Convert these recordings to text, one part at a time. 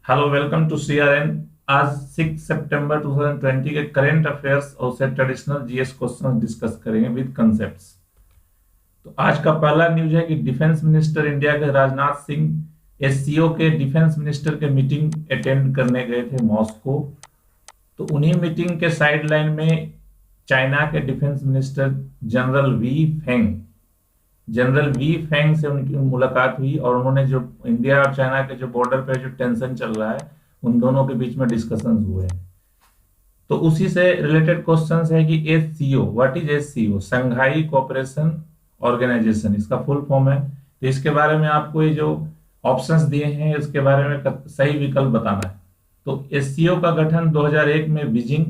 Hello, welcome to CRN. आज 6 सितंबर 2020 के current affairs और से ट्रेडिशनल जीएस क्वेश्चन डिस्कस करेंगे विद कंसेप्ट्स। तो आज का पहला न्यूज है कि डिफेंस मिनिस्टर इंडिया के राजनाथ सिंह एससीओ के डिफेंस मिनिस्टर के मीटिंग अटेंड करने गए थे मॉस्को। तो उन्हीं मीटिंग के साइडलाइन में चाइना के defence minister general Wei Feng से उनकी मुलाकात हुई और उन्होंने जो इंडिया और चाइना के जो बॉर्डर पे जो टेंशन चल रहा है उन दोनों के बीच में डिस्कशंस हुए हैं। तो उसी से रिलेटेड क्वेश्चंस है कि SCO, what is SCO? Shanghai Cooperation Organisation, इसका फुल फॉर्म है। तो इसके बारे में आपको ये जो ऑप्शंस दिए हैं इसके बारे में सही विकल्प बताना है। तो एससीओ का गठन 2001 में बीजिंग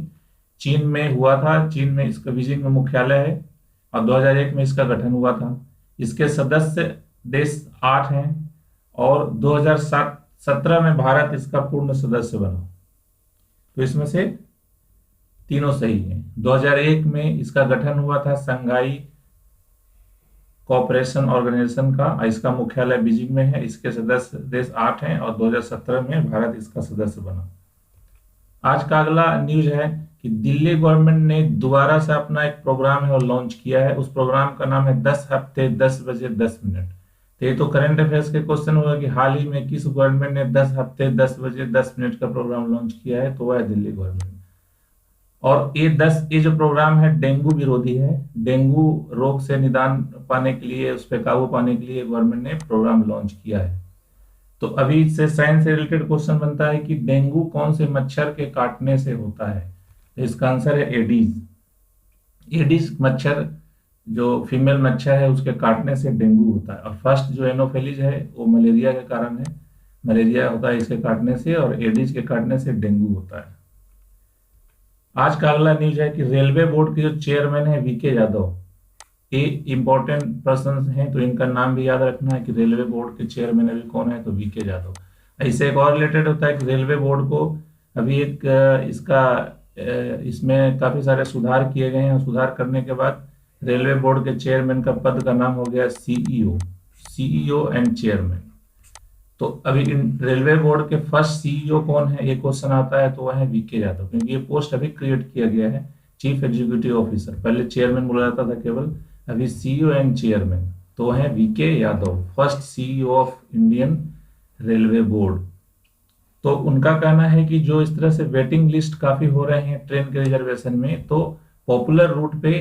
चीन में हुआ था। चीन में इसका बीजिंग में मुख्यालय है और 2001 में इसका गठन हुआ था। इसके सदस्य देश 8 हैं और 2017 में भारत इसका पूर्ण सदस्य बना। तो इसमें से तीनों सही हैं। 2001 में इसका गठन हुआ था संघाई कोऑपरेशन ऑर्गेनाइजेशन का, इसका मुख्यालय बीजिंग में है। इसके सदस्य देश 8 हैं और 2017 में भारत इसका सदस्य बना। आज का अगला न्यूज है कि दिल्ली गवर्नमेंट ने दोबारा से अपना एक प्रोग्राम है और लॉन्च किया है। उस प्रोग्राम का नाम है 10 हफ्ते 10 बजे 10 मिनट। तो ये तो करंट अफेयर्स के क्वेश्चन होगा कि हाल ही में किस गवर्नमेंट ने 10 हफ्ते 10 बजे 10 मिनट का प्रोग्राम लॉन्च किया है, तो वह है दिल्ली गवर्नमेंट। और ये जो प्रोग्राम है डेंगू विरोधी है। डेंगू रोग से निदान पाने के लिए, उस पर काबू पाने के लिए गवर्नमेंट ने प्रोग्राम लॉन्च किया है। तो अभी से साइंस से रिलेटेड क्वेश्चन बनता है कि डेंगू कौन से मच्छर के काटने से होता है? तो इसका आंसर है एडीज। एडीज मच्छर जो फीमेल मच्छर है उसके काटने से डेंगू होता है। और फर्स्ट जो एनोफेलिज है वो मलेरिया के कारण है, मलेरिया होता है इसके काटने से, और एडीज के काटने से डेंगू होता है। आज का अगला न्यूज है कि रेलवे बोर्ड के जो चेयरमैन है वीके यादव, ये इंपॉर्टेंट पर्सन हैं, तो इनका नाम भी याद रखना है कि रेलवे बोर्ड के चेयरमैन अभी कौन है, तो वीके यादव। ऐसे एक और रिलेटेड होता है कि रेलवे बोर्ड को अभी एक इसमें काफी सारे सुधार किए गए हैं। सुधार करने के बाद रेलवे बोर्ड के चेयरमैन का पद का नाम हो गया सीईओ एंड चेयरमैन। तो अभी रेलवे बोर्ड के फर्स्ट सीईओ कौन है, ये क्वेश्चन आता है, तो वह है वीके यादव, क्योंकि ये पोस्ट अभी क्रिएट किया गया है, चीफ एग्जीक्यूटिव ऑफिसर। पहले चेयरमैन बोला जाता था केवल, अभी सीईओ एंड चेयरमैन तो है VK Yadav, first CEO of Indian Railway Board. तो उनका कहना है कि जो इस तरह से वेटिंग लिस्ट काफी हो रहे हैं ट्रेन के रिजर्वेशन में, तो पॉपुलर रूट पे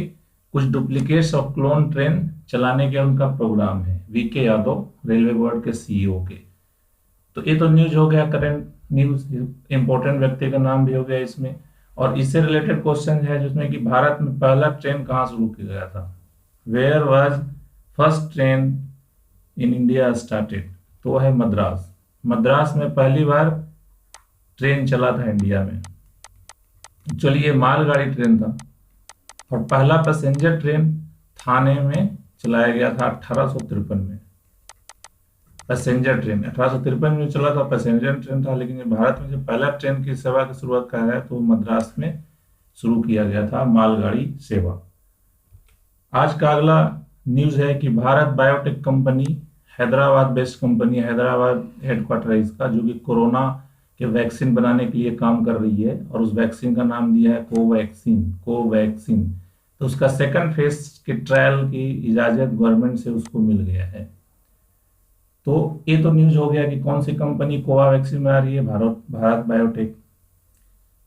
कुछ डुप्लीकेट्स ऑफ क्लोन ट्रेन चलाने के उनका प्रोग्राम है, वीके यादव रेलवे बोर्ड के सीईओ के। तो ये तो न्यूज हो गया, करंट न्यूज, इंपॉर्टेंट व्यक्ति का नाम भी हो गया इसमें। और इससे रिलेटेड क्वेश्चन है जिसमें कि भारत में पहला ट्रेन कहाँ शुरू किया गया था? Where was first train in India started? तो वह है मद्रास। मद्रास में पहली बार ट्रेन चला था इंडिया में। चलिए, मालगाड़ी ट्रेन था और पहला पैसेंजर ट्रेन थाने में चलाया गया था 1853 में। पैसेंजर ट्रेन 1853 में चला था, पैसेंजर ट्रेन था। लेकिन भारत में जब पहला ट्रेन की सेवा की शुरुआत करा है तो मद्रास में शुरू किया गया था मालगाड़ी सेवा। आज का अगला न्यूज है कि Bharat biotech company, Hyderabad based company, Hyderabad headquarter है इसका, जो कि कोरोना के वैक्सीन बनाने के लिए काम कर रही है और उस वैक्सीन का नाम दिया है कोवैक्सीन। तो उसका सेकंड फेज के ट्रायल की इजाजत गवर्नमेंट से उसको मिल गया है। तो ये तो न्यूज हो गया कि कौन सी कंपनी कोवैक्सीन बना रही है, भारत बायोटेक।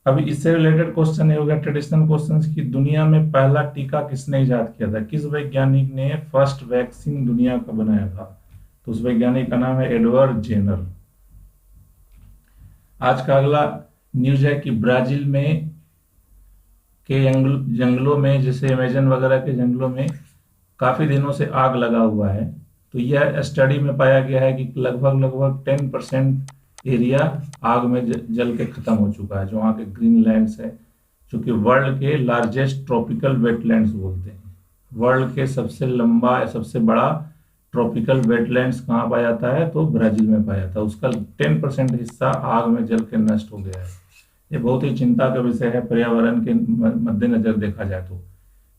अभी इससे रिलेटेड क्वेश्चन ये हो गया ट्रेडिशनल क्वेश्चंस की, दुनिया में पहला टीका किसने इजाद किया था? किस वैज्ञानिक ने फर्स्ट वैक्सीन दुनिया का बनाया था? तो उस वैज्ञानिक का नाम है एडवर्ड जेनर। आज का अगला न्यूज है कि ब्राजील में के जंगलों में, जैसे अमेजन वगैरह के जंगलों में काफी दिनों से आग लगा हुआ है। तो यह स्टडी में पाया गया है कि लगभग 10% एरिया आग में जल के खत्म हो चुका है, जो वहाँ के ग्रीनलैंड्स है, जो कि वर्ल्ड के लार्जेस्ट ट्रॉपिकल वेटलैंड्स बोलते हैं। वर्ल्ड के सबसे लंबा, सबसे बड़ा ट्रॉपिकल वेटलैंड्स कहाँ पाया जाता है? तो ब्राजील में पाया जाता है। उसका 10% हिस्सा आग में जल के नष्ट हो गया है। ये बहुत ही चिंता का विषय है पर्यावरण के मद्देनजर देखा जाए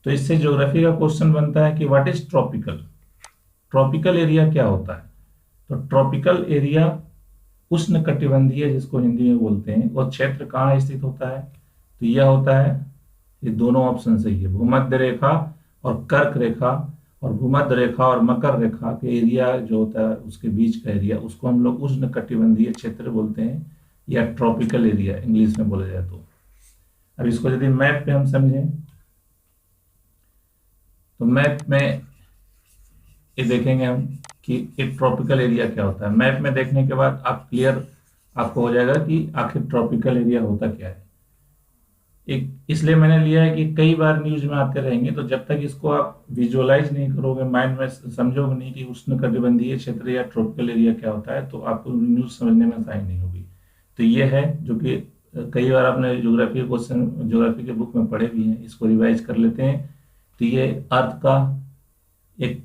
तो इससे ज्योग्राफी का क्वेश्चन बनता है कि व्हाट इज ट्रॉपिकल एरिया क्या होता है? तो ट्रॉपिकल एरिया उष्ण कटिबंधीय जिसको हिंदी में बोलते हैं, वो क्षेत्र कहाँ स्थित होता है? तो यह होता है, ये दोनों ऑप्शन सही है, भूमध्य रेखा और कर्क रेखा, और भूमध्य रेखा और मकर रेखा के एरिया जो होता है उसके बीच का एरिया, उसको हम लोग उष्ण कटिबंधीय क्षेत्र बोलते हैं, या ट्रॉपिकल एरिया इंग्लिश में बोला जाए तो। अब इसको यदि मैप पे हम समझें, तो मैप में ये देखेंगे हम कि एक ट्रॉपिकल एरिया क्या होता है। मैप में देखने के बाद आप क्लियर आपको हो जाएगा कि आखिर ट्रॉपिकल एरिया होता क्या है। एक इसलिए मैंने लिया है कि कई बार न्यूज में आते रहेंगे, तो जब तक इसको आप विजुअलाइज नहीं करोगे, माइंड में समझोगे नहीं कि उष्ण कटिबंधीय क्षेत्र या ट्रॉपिकल एरिया क्या होता है, तो आपको न्यूज समझने में सहाय नहीं होगी। तो ये है जो कि कई बार आपने ज्योग्राफी क्वेश्चन ज्योग्राफी के बुक में पढ़े भी हैं, इसको रिवाइज कर लेते हैं। तो ये अर्थ का एक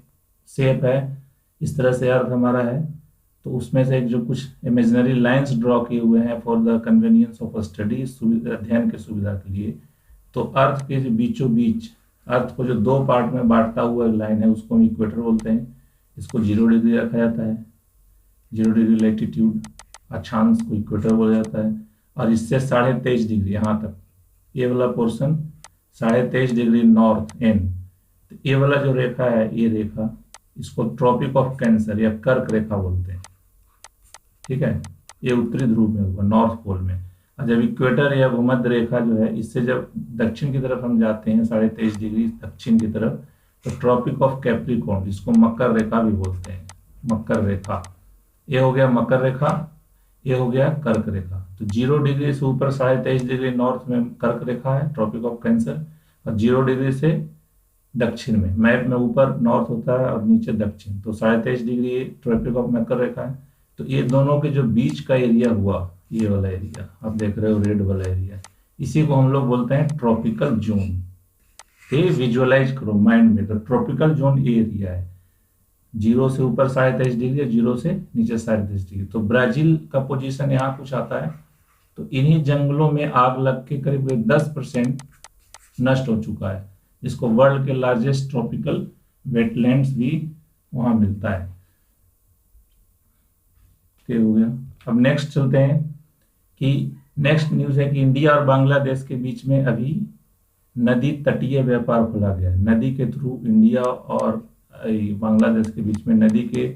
शेप है, इस तरह से अर्थ हमारा है, तो उसमें से जो कुछ इमेजिनरी लाइंस ड्रॉ किए हुए हैं for the convenience of study, अध्ययन के सुविधा के लिए। तो अर्थ के जो बीचों बीच, अर्थ को जो दो पार्ट में बांटता हुआ लाइन है, उसको हम इक्वेटर बोलते हैं। इसको 0 डिग्री रखा जाता है, 0 डिग्री लैटिट्यूड, अक्षांश को इक्वेटर बोला जाता है। और इससे 23.5 डिग्री यहाँ तक, ये वाला पोर्शन 23.5 डिग्री नॉर्थ एन, तो ये वाला जो रेखा है, ये रेखा, इसको ट्रॉपिक ऑफ कैंसर या कर्क रेखा बोलते हैं। ठीक है, ये उत्तरी ध्रुव में होगा, नॉर्थ पोल में। और जब इक्वेटर या भूमध्य रेखा जो है, इससे जब दक्षिण की तरफ हम जाते हैं 23.5 डिग्री दक्षिण की तरफ, तो ट्रॉपिक ऑफ कैप्रिकॉर्न, जिसको मकर रेखा भी बोलते हैं, मकर रेखा, ये हो गया मकर रेखा, ये हो गया कर्क रेखा। तो 0 डिग्री से ऊपर 23.5 डिग्री नॉर्थ में कर्क रेखा है, ट्रॉपिक ऑफ कैंसर, और 0 डिग्री से दक्षिण में, मैप में ऊपर नॉर्थ होता है और नीचे दक्षिण, तो 23.5 डिग्री ट्रॉपिक ऑफ मकर रेखा है। तो ये दोनों के जो बीच का एरिया हुआ, ये वाला एरिया आप देख रहे हो, रेड वाला एरिया, इसी को हम लोग बोलते हैं ट्रॉपिकल जोन। ये विजुअलाइज करो माइंड में, तो ट्रॉपिकल जोन ये एरिया है, 0 से ऊपर 23.5 डिग्री, 0 से नीचे 23.5 डिग्री। तो ब्राजील का पोजीशन यहाँ कुछ आता है। तो इन्हीं जंगलों में आग लग के करीब 10% नष्ट हो चुका है, जिसको वर्ल्ड के लार्जेस्ट ट्रॉपिकल वेटलैंड्स भी वहां मिलता है। ठीक हो गया। अब नेक्स्ट चलते हैं कि नेक्स्ट न्यूज है कि इंडिया और बांग्लादेश के बीच में अभी नदी तटीय व्यापार खोला गया है। नदी के थ्रू इंडिया और बांग्लादेश के बीच में नदी के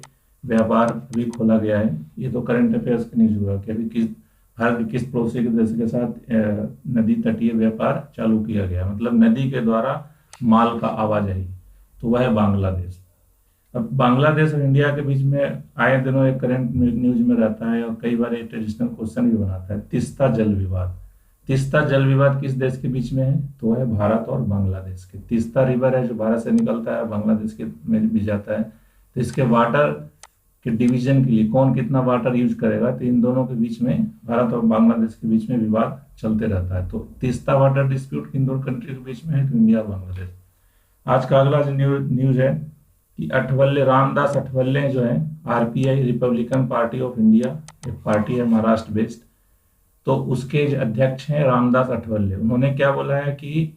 व्यापार भी खोला गया है। ये तो करंट अफेयर्स की न्यूज हुआ कि अभी भारत के किस पड़ोसी के देश के साथ नदी तटीय व्यापार चालू किया गया, मतलब नदी के द्वारा माल का आवाजाही, तो वह है बांग्लादेश। अब बांग्लादेश और इंडिया के बीच में आए दिनों एक करंट न्यूज में रहता है, और कई बार एक ट्रेडिशनल क्वेश्चन भी बनाता है, तीस्ता जल विवाद। तीस्ता जल विवाद किस देश के बीच में है? तो है भारत और बांग्लादेश के। तीस्ता रिवर है जो भारत से निकलता है, बांग्लादेश के में भी जाता है। तो इसके वाटर के डिवीजन के लिए कौन कितना वाटर यूज करेगा, तो इन दोनों के बीच में, भारत और बांग्लादेश के बीच में विवाद चलते रहता है। तो तीस्ता वाटर डिस्प्यूट किन दोनों कंट्री के बीच में है? तो इंडिया और बांग्लादेश। आज का अगला जो न्यूज है कि अठवल्ले, रामदास अठवल्ले जो है, RPI Republican party of India, एक पार्टी है महाराष्ट्र बेस्ड, तो उसके जो अध्यक्ष हैं रामदास अठवल्ले, उन्होंने क्या बोला है कि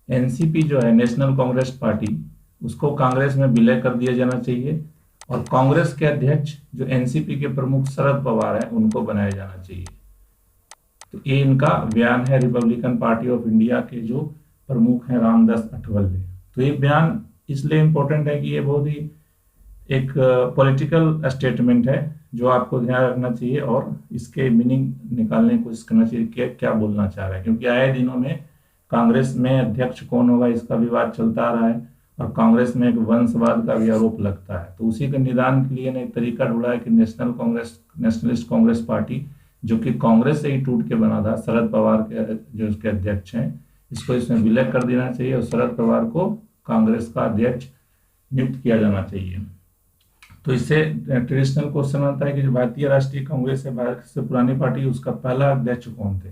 एनसीपी जो है, नेशनल कांग्रेस पार्टी, उसको कांग्रेस में विलय कर दिया जाना चाहिए, और कांग्रेस के अध्यक्ष जो एनसीपी के प्रमुख शरद पवार हैं, उनको बनाया जाना चाहिए। तो ये इनका बयान है, रिपब्लिकन पार्टी ऑफ इंडिया के जो प्रमुख हैं रामदास अठवल्ले। तो ये बयान इसलिए इम्पोर्टेंट है कि ये बहुत ही एक पॉलिटिकल स्टेटमेंट है जो आपको ध्यान रखना चाहिए, और इसके मीनिंग निकालने की कोशिश करना चाहिए कि क्या बोलना चाह रहा है, क्योंकि आए दिनों में कांग्रेस में अध्यक्ष कौन होगा इसका विवाद चलता आ रहा है, और कांग्रेस में एक वंशवाद का भी आरोप लगता है। तो उसी के निदान के लिए एक तरीका ढूंढा है कि नेशनलिस्ट कांग्रेस पार्टी, जो कि कांग्रेस से ही टूट के बना था, शरद पवार के जो उसके अध्यक्ष हैं, इसको इसमें विलय कर देना चाहिए, और शरद पवार को कांग्रेस का अध्यक्ष नियुक्त किया जाना चाहिए। तो इससे ट्रेडिशनल क्वेश्चन आता है कि जो भारतीय राष्ट्रीय कांग्रेस है, भारत से पुरानी पार्टी, उसका पहला अध्यक्ष कौन थे?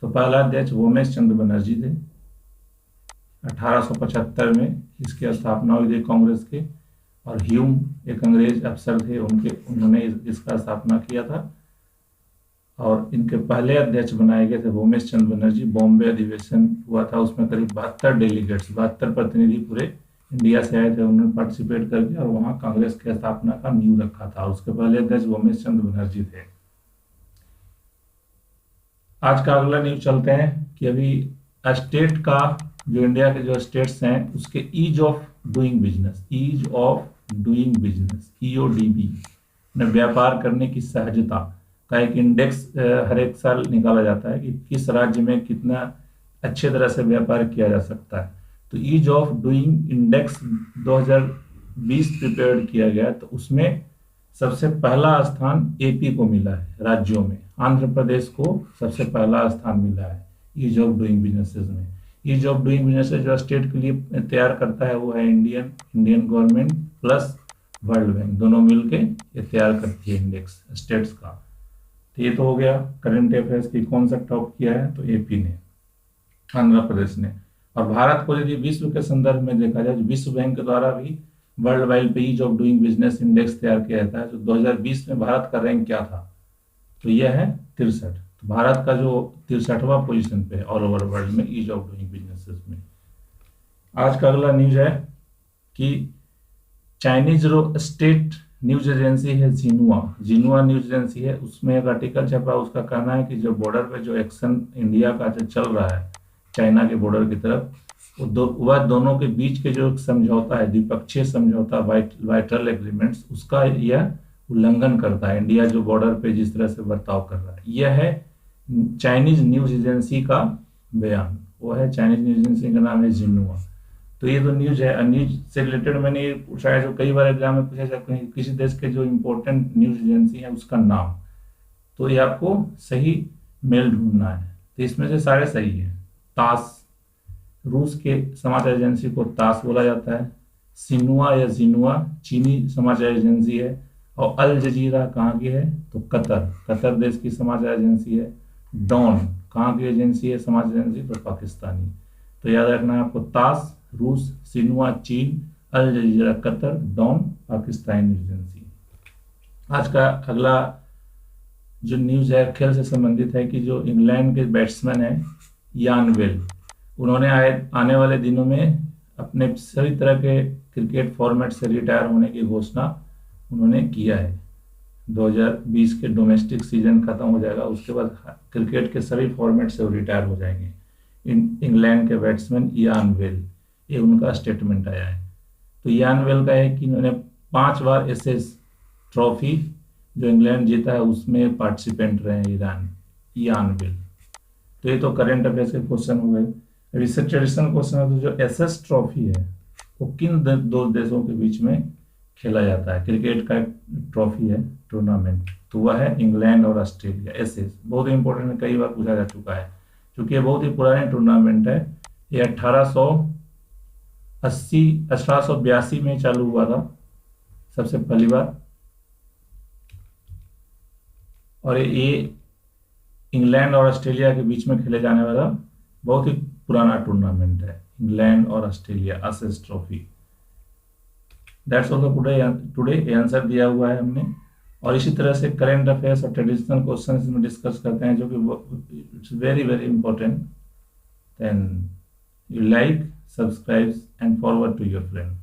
तो पहला अध्यक्ष भूमेश चंद्र बनर्जी थे। 1875 में इसकी स्थापना हुई थी कांग्रेस के, और ह्यूम एक अंग्रेज अफसर थे, उन्होंने इसका स्थापना किया था, और इनके पहले अध्यक्ष बनाए गए थे भूमेश चंद्र बनर्जी। बॉम्बे अधिवेशन हुआ था, उसमें करीब 72 डेलीगेट्स, 72 प्रतिनिधि पूरे इंडिया से आए थे, उन्होंने पार्टिसिपेट करके और वहाँ कांग्रेस की स्थापना का नींव रखा था। उसके पहले अध्यक्ष भूमेश चंद्र बनर्जी थे। आज का अगला न्यूज चलते हैं कि अभी स्टेट का, जो इंडिया के जो स्टेट्स हैं उसके ease of doing business, ease of doing business, EODB में व्यापार करने की सहजता का एक इंडेक्स हर एक साल निकाला जाता है कि किस राज्य में कितना अच्छे तरह से व्यापार किया जा सकता है। तो ease of doing index 2020 prepare किया गया, तो उसमें सबसे पहला स्थान एपी को मिला है राज्यों में। आंध्र प्रदेश को सबसे पहला स्थान मिला है ईज ऑफ डूइंग बिजनेसेस में। ईज ऑफ डूइंग बिजनेसेस जो स्टेट के लिए तैयार करता है वो है Indian government plus world bank, दोनों मिलके ये तैयार करती है इंडेक्स स्टेट्स का। तो ये तो हो गया करंट अफेयर्स की कौन सा टॉप किया है, तो एपी ने, आंध्र प्रदेश ने। और भारत को यदि विश्व के संदर्भ में देखा जाए, विश्व बैंक के द्वारा भी वर्ल्ड वाइड पे ease of doing business index तैयार किया जाता है। तो 2020 में भारत का रैंक क्या था, तो यह है 63। तो भारत का जो 63वां पोजीशन पे ऑल ओवर वर्ल्ड में ईज ऑफ डूइंग बिजनेसेस में। आज का अगला न्यूज है कि चाइनीज स्टेट न्यूज एजेंसी है जिनुआ न्यूज एजेंसी है, उसमें एक आर्टिकल छपा। उसका कहना है कि जो बॉर्डर पे जो एक्शन इंडिया का जो चल रहा है चाइना के बॉर्डर की तरफ, वह दोनों के बीच के जो समझौता है, द्विपक्षीय समझौता, बाइटरल एग्रीमेंट्स, उसका यह उल्लंघन करता है। इंडिया जो बॉर्डर पे जिस तरह से बर्ताव कर रहा है, यह है चाइनीज न्यूज एजेंसी का बयान। वो है चाइनीज न्यूज एजेंसी का नाम है जिनुआ। तो ये तो न्यूज है। न्यूज से रिलेटेड मैंने ये पूछा है, जो कई बार एग्जाम में पूछा जाता है किसी देश के जो इम्पोर्टेंट न्यूज एजेंसी है उसका नाम, तो ये आपको सही मेल ढूंढना है। तो इसमें से सारे सही है। तास, रूस के समाचार एजेंसी को तास बोला जाता है। सिनुआ या जिनुआ चीनी समाचार एजेंसी है। और अल जजीरा कहाँ की है, तो कतर देश की समाचार एजेंसी है। डॉन कहाँ की एजेंसी है, समाचार एजेंसी, तो पाकिस्तानी। तो याद रखना है आपको, तास रूस, सिनुआ चीन, अल जजीरा कतर, डॉन पाकिस्तानी एजेंसी। आज का अगला जो न्यूज है खेल से संबंधित है कि जो इंग्लैंड के बैट्समैन है यान बेल, उन्होंने आने वाले दिनों में अपने सभी तरह के क्रिकेट फॉर्मेट से रिटायर होने की घोषणा उन्होंने किया है। 2020 के डोमेस्टिक सीजन खत्म हो जाएगा, उसके बाद क्रिकेट के सभी फॉर्मेट से वो रिटायर हो जाएंगे। इंग्लैंड के बैट्समैन यान बेल, ये उनका स्टेटमेंट आया है। तो यान बेल का है कि इन्होंने 5 बार एसएस ट्रॉफी जो इंग्लैंड जीता है उसमें पार्टिसिपेंट रहे हैं यान बेल। तो ये तो करंट अफेयर्स के क्वेश्चन हो गए। अब इससे ट्रेडिशनल क्वेश्चन है, तो जो एसएस ट्रॉफी है वो किन दो देशों के बीच में खेला जाता है? क्रिकेट का एक ट्रॉफी है टूर्नामेंट, तो वह है इंग्लैंड और ऑस्ट्रेलिया। एसएस बहुत ही इंपॉर्टेंट है, कई बार पूछा जा चुका है, क्योंकि ये बहुत ही पुरानी टूर्नामेंट है। ये 1882 में चालू हुआ था सबसे पहली बार। और ये इंग्लैंड और ऑस्ट्रेलिया के बीच में खेले जाने वाला बहुत ही पुराना टूर्नामेंट है, इंग्लैंड और Australia Ashes trophy. That's all today answer दिया हुआ है हमने। और इसी तरह से करंट अफेयर्स और ट्रेडिशनल क्वेश्चंस में डिस्कस करते हैं, जो कि it's very very important. Then you like, subscribe and forward to your friend.